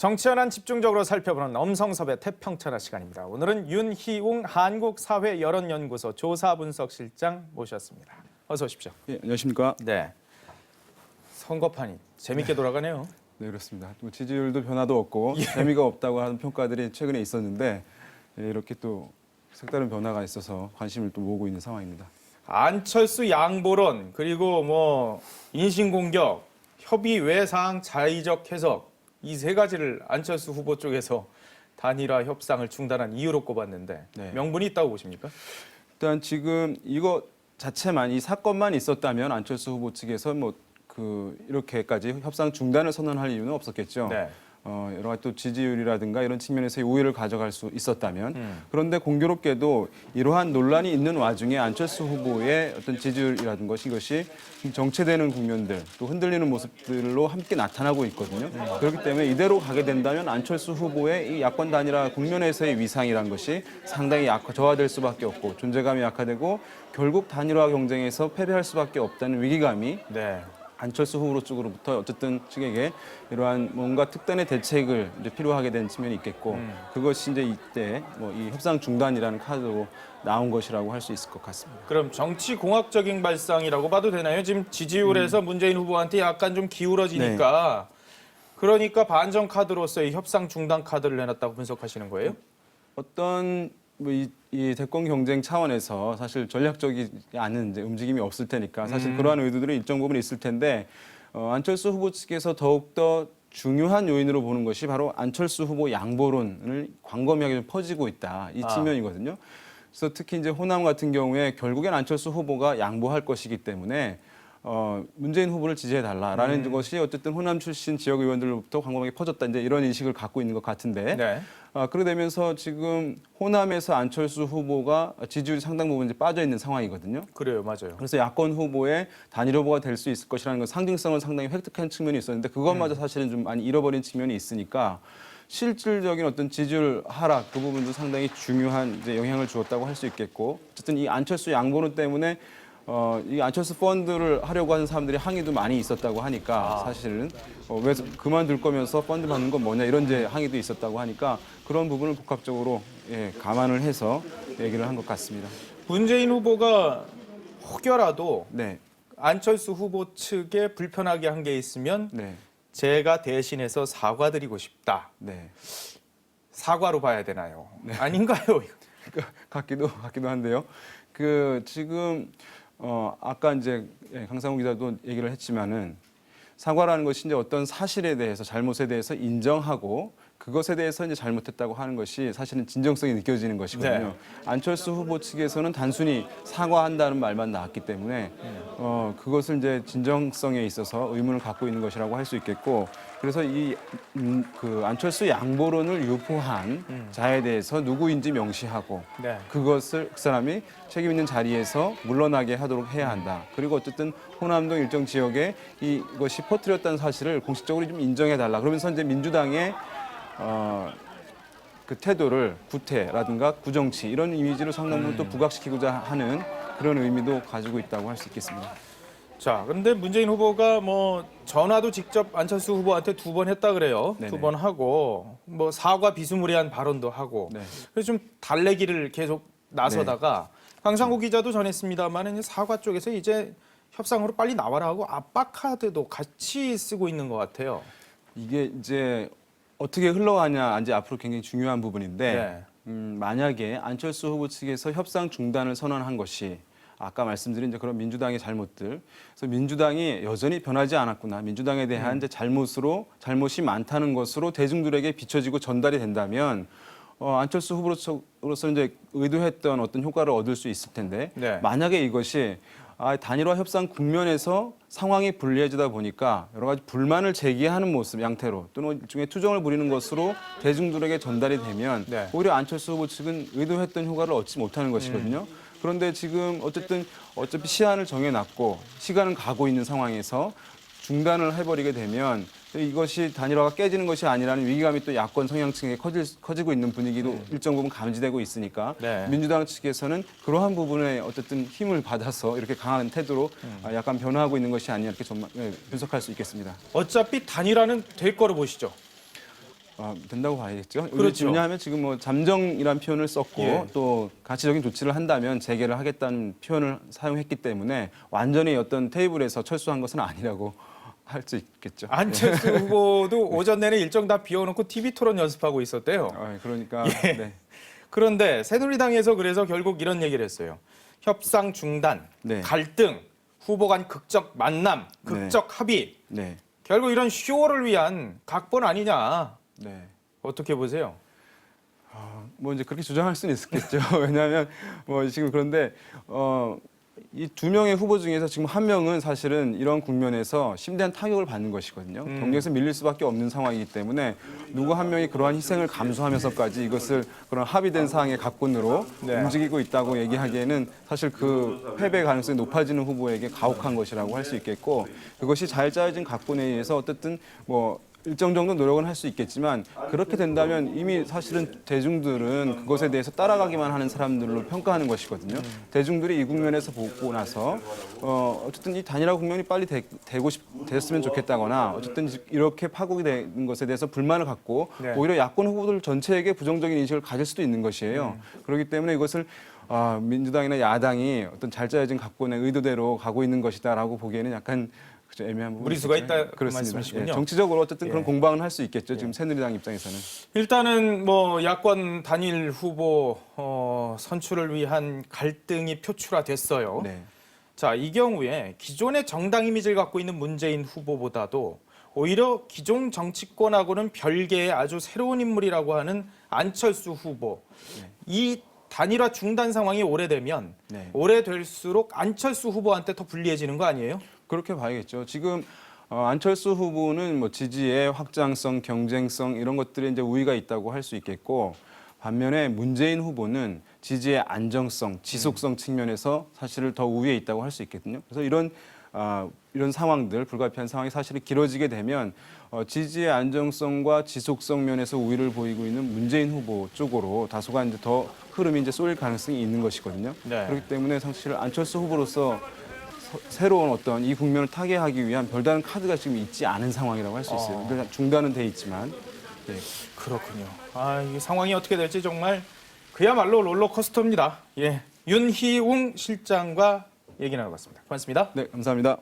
정치 현안 집중적으로 살펴보는 엄성섭의 태평천하 시간입니다. 오늘은 윤희웅 한국사회여론연구소 조사분석실장 모셨습니다. 어서 오십시오. 예, 안녕하십니까? 네. 선거판이 재밌게 돌아가네요. 네, 그렇습니다. 또 지지율도 변화도 없고 재미가 없다고 하는 평가들이 최근에 있었는데 이렇게 또 색다른 변화가 있어서 관심을 또 모으고 있는 상황입니다. 안철수 양보론 그리고 인신공격, 협의 외상 자의적 해석 이 세 가지를 안철수 후보 쪽에서 단일화 협상을 중단한 이유로 꼽았는데 네. 명분이 있다고 보십니까? 일단 지금 이거 자체만 이 사건만 있었다면 안철수 후보 측에서 이렇게까지 협상 중단을 선언할 이유는 없었겠죠. 네. 여러 가지 또 지지율이라든가 이런 측면에서의 우위를 가져갈 수 있었다면 그런데 공교롭게도 이러한 논란이 있는 와중에 안철수 후보의 어떤 지지율이라든가 이것이 정체되는 국면들 또 흔들리는 모습들로 함께 나타나고 있거든요. 그렇기 때문에 이대로 가게 된다면 안철수 후보의 이 야권 단일화 국면에서의 위상이라는 것이 상당히 저하될 수밖에 없고 존재감이 약화되고 결국 단일화 경쟁에서 패배할 수밖에 없다는 위기감이 네. 안철수 후보 쪽으로부터 어쨌든 측에게 이러한 뭔가 특단의 대책을 이제 필요하게 된 측면이 있겠고 그것이 이제 이때 이 협상 중단이라는 카드로 나온 것이라고 할 수 있을 것 같습니다. 그럼 정치 공학적인 발상이라고 봐도 되나요? 지금 지지율에서 문재인 후보한테 약간 좀 기울어지니까 그러니까 반전 카드로서의 협상 중단 카드를 내놨다고 분석하시는 거예요? 어떤 이 대권 경쟁 차원에서 사실 전략적이지 않은 이제 움직임이 없을 테니까 사실 그러한 의도들이 일정 부분 있을 텐데 안철수 후보 측에서 더욱더 중요한 요인으로 보는 것이 바로 안철수 후보 양보론을 광범위하게 좀 퍼지고 있다 이 측면이거든요. 그래서 특히 이제 호남 같은 경우에 결국엔 안철수 후보가 양보할 것이기 때문에 문재인 후보를 지지해달라라는 것이 어쨌든 호남 출신 지역 의원들로부터 광범위하게 퍼졌다 이제 이런 인식을 갖고 있는 것 같은데 네. 그러게 되면서 지금 호남에서 안철수 후보가 지지율이 상당 부분 이제 빠져 있는 상황이거든요. 그래요, 맞아요. 그래서 야권 후보의 단일 후보가 될 수 있을 것이라는 건 상징성은 상당히 획득한 측면이 있었는데 그것마저 사실은 좀 많이 잃어버린 측면이 있으니까 실질적인 어떤 지지율 하락 그 부분도 상당히 중요한 이제 영향을 주었다고 할 수 있겠고 어쨌든 이 안철수 양보론 때문에 이 안철수 펀드를 하려고 하는 사람들이 항의도 많이 있었다고 하니까 사실은 왜 그만둘 거면서 펀드 받는 건 뭐냐 이런 이제 항의도 있었다고 하니까 그런 부분을 복합적으로 감안을 해서 얘기를 한 것 같습니다. 문재인 후보가 혹여라도 네, 안철수 후보 측에 불편하게 한 게 있으면 네, 제가 대신해서 사과드리고 싶다. 네. 사과로 봐야 되나요? 아닌가요? 같기도 한데요. 지금 아까 이제 강상우 기자도 얘기를 했지만은 사과라는 것이 이제 어떤 사실에 대해서 잘못에 대해서 인정하고 그것에 대해서 이제 잘못했다고 하는 것이 사실은 진정성이 느껴지는 것이거든요. 네. 안철수 후보 측에서는 단순히 사과한다는 말만 나왔기 때문에 그것을 이제 진정성에 있어서 의문을 갖고 있는 것이라고 할 수 있겠고 그래서 그 안철수 양보론을 유포한 자에 대해서 누구인지 명시하고 네. 그것을 그 사람이 책임 있는 자리에서 물러나게 하도록 해야 한다. 그리고 어쨌든 호남동 일정 지역에 이것이 퍼뜨렸다는 사실을 공식적으로 좀 인정해달라. 그러면서 이제 민주당의 그 태도를 구태라든가 구정치 이런 이미지를 상당 부분 또 부각시키고자 하는 그런 의미도 가지고 있다고 할 수 있겠습니다. 자, 근데 문재인 후보가 전화도 직접 안철수 후보한테 2번 했다 그래요. 네네. 2번 하고 사과 비스무리한 발언도 하고. 네. 그래서 좀 달래기를 계속 나서다가 강상구 기자도 전했습니다만 사과 쪽에서 이제 협상으로 빨리 나와라 하고 압박 카드도 같이 쓰고 있는 것 같아요. 이게 이제 어떻게 흘러가냐 이제 앞으로 굉장히 중요한 부분인데 만약에 안철수 후보 측에서 협상 중단을 선언한 것이 아까 말씀드린 이제 그런 민주당의 잘못들, 그래서 민주당이 여전히 변하지 않았구나, 민주당에 대한 이제 잘못이 많다는 것으로 대중들에게 비춰지고 전달이 된다면 안철수 후보로서 이제 의도했던 어떤 효과를 얻을 수 있을 텐데 만약에 이것이 단일화 협상 국면에서 상황이 불리해지다 보니까 여러 가지 불만을 제기하는 모습 양태로 또는 일종의 투정을 부리는 것으로 대중들에게 전달이 되면 오히려 안철수 후보 측은 의도했던 효과를 얻지 못하는 것이거든요. 그런데 지금 어차피 시한을 정해놨고 시간은 가고 있는 상황에서 중단을 해버리게 되면 이것이 단일화가 깨지는 것이 아니라는 위기감이 또 야권 성향층에 커지고 있는 분위기도 일정 부분 감지되고 있으니까 민주당 측에서는 그러한 부분에 어쨌든 힘을 받아서 이렇게 강한 태도로 약간 변화하고 있는 것이 아니냐 이렇게 좀 분석할 수 있겠습니다. 어차피 단일화는 될 거로 보시죠. 된다고 봐야겠죠. 그렇죠. 왜냐하면 지금 뭐 잠정이란 표현을 썼고 예. 또 가치적인 조치를 한다면 재개를 하겠다는 표현을 사용했기 때문에 완전히 어떤 테이블에서 철수한 것은 아니라고 할 수 있겠죠. 안철수 후보도 오전 내내 일정 다 비워놓고 TV 토론 연습하고 있었대요. 그러니까 예. 네. 그런데 새누리당에서 그래서 결국 이런 얘기를 했어요. 협상 중단, 네. 갈등, 후보 간 극적 만남, 극적 합의. 네. 결국 이런 쇼를 위한 각본 아니냐. 네. 어떻게 보세요? 뭐 이제 그렇게 주장할 수는 있겠죠. 왜냐하면 뭐 지금 그런데 이 두 명의 후보 중에서 지금 한 명은 사실은 이런 국면에서 심대한 타격을 받는 것이거든요. 경쟁에서 밀릴 수밖에 없는 상황이기 때문에 누구 한 명이 그러한 희생을 감수하면서까지 이것을 그런 합의된 사항의 각본으로 네. 움직이고 있다고 얘기하기에는 사실 그 패배 가능성이 높아지는 후보에게 가혹한 것이라고 할 수 있겠고 그것이 잘 짜여진 각본에 의해서 어쨌든 뭐 일정 정도 노력은 할 수 있겠지만 그렇게 된다면 이미 사실은 대중들은 그것에 대해서 따라가기만 하는 사람들로 평가하는 것이거든요. 대중들이 이 국면에서 보고 나서 어쨌든 이 단일화 국면이 빨리 됐으면 좋겠다거나 어쨌든 이렇게 파국이 된 것에 대해서 불만을 갖고 네. 오히려 야권 후보들 전체에게 부정적인 인식을 가질 수도 있는 것이에요. 그렇기 때문에 이것을 민주당이나 야당이 어떤 잘 짜여진 각본의 의도대로 가고 있는 것이다라고 보기에는 약간 그렇죠. 애매한 부분이 무리수가 있겠죠. 있다 그 그렇습니다. 말씀이시군요. 예, 정치적으로 어쨌든 예. 그런 공방은 할 수 있겠죠. 지금 새누리당 입장에서는. 일단은 뭐 야권 단일 후보 선출을 위한 갈등이 표출화됐어요. 네. 자, 이 경우에 기존의 정당 이미지를 갖고 있는 문재인 후보보다도 오히려 기존 정치권하고는 별개의 아주 새로운 인물이라고 하는 안철수 후보. 이 단일화 중단 상황이 오래되면 네. 오래될수록 안철수 후보한테 더 불리해지는 거 아니에요? 그렇게 봐야겠죠. 지금 안철수 후보는 뭐 지지의 확장성, 경쟁성 이런 것들에 이제 우위가 있다고 할 수 있겠고 반면에 문재인 후보는 지지의 안정성, 지속성 측면에서 사실은 더 우위에 있다고 할 수 있거든요. 그래서 이런 상황들, 불가피한 상황이 사실은 길어지게 되면 지지의 안정성과 지속성 면에서 우위를 보이고 있는 문재인 후보 쪽으로 다소가 이제 더 흐름이 이제 쏠릴 가능성이 있는 것이거든요. 네. 그렇기 때문에 사실 안철수 후보로서 새로운 어떤 이 국면을 타개하기 위한 별다른 카드가 지금 있지 않은 상황이라고 할 수 있어요. 그러니까 중단은 돼 있지만. 네. 그렇군요. 이 상황이 어떻게 될지 정말 그야말로 롤러코스터입니다. 예, 윤희웅 실장과 얘기 나눠봤습니다. 고맙습니다. 네, 감사합니다.